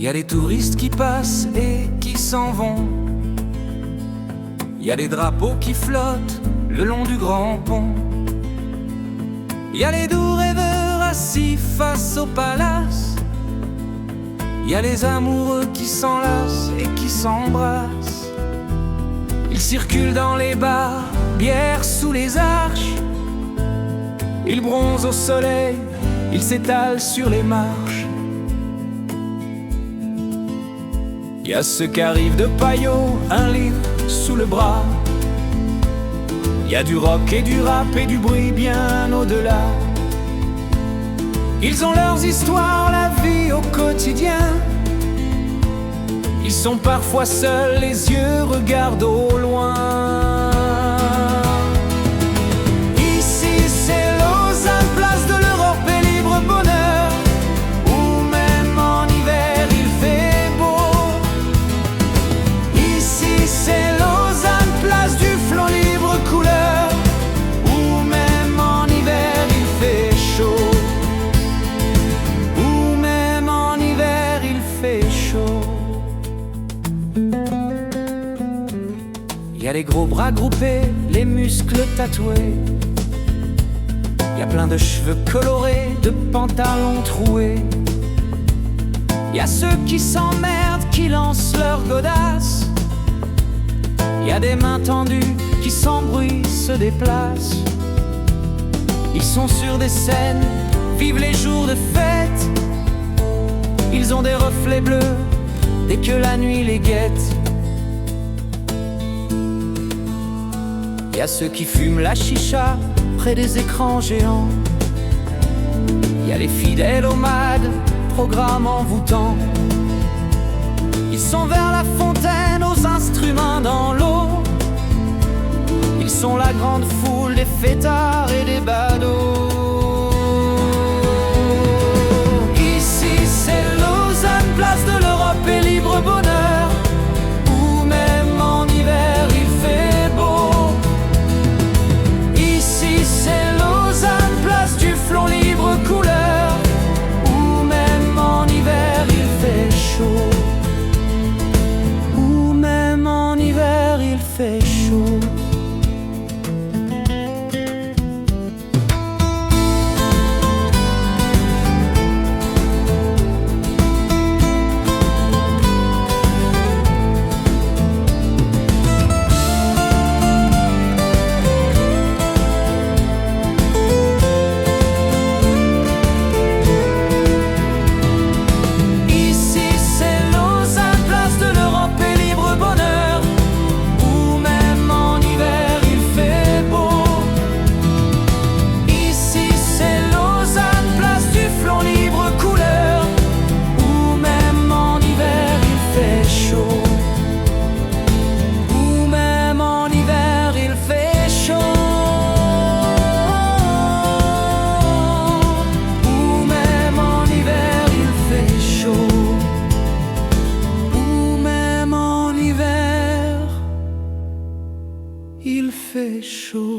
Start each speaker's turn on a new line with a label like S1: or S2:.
S1: y a les touristes qui passent et qui s'en vont. Y a les drapeaux qui flottent le long du grand pont. Y a les doux rêveurs assis face au palace. Y a les amoureux qui s'enlacent et qui s'embrassent. Ils circulent dans les bars, bière sous les arches. Ils bronzent au soleil, ils s'étalent sur les marches. Y a ceux qui arrivent de Paillot, un livre sous le bras. Y a du rock et du rap et du bruit bien au-delà. Ils ont leurs histoires, la vie au quotidien. Ils sont parfois seuls, les yeux regardent au loin. Ici c'est Lausanne, place de l'Europe et libre bonheur, où même en hiver il fait beau. Ici c'est Lausanne, place du flot libre couleur, où même en hiver il fait chaud. Où même en hiver il fait chaud. Y a les gros bras groupés, les muscles tatoués. Y a plein de cheveux colorés, de pantalons troués. Y a ceux qui s'emmerdent, qui lancent leur godasse. Y a des mains tendues qui sans bruit se déplacent. Ils sont sur des scènes, vivent les jours de fête. Ils ont des reflets bleus dès que la nuit les guette. Y a ceux qui fument la chicha près des écrans géants. Y a les fidèles aux mags, programmes envoûtants. Ils sont vers la fontaine, aux instruments dans l'eau. Ils sont la grande foule des fêtards et des badauds. Ici c'est Lausanne, place de l'Europe et libre bonheur, où même en hiver il fait beau. Ici c'est Lausanne, place du flot libre couleur, où même en hiver il fait chaud. Où même en hiver il fait chaud. Il fait chaud.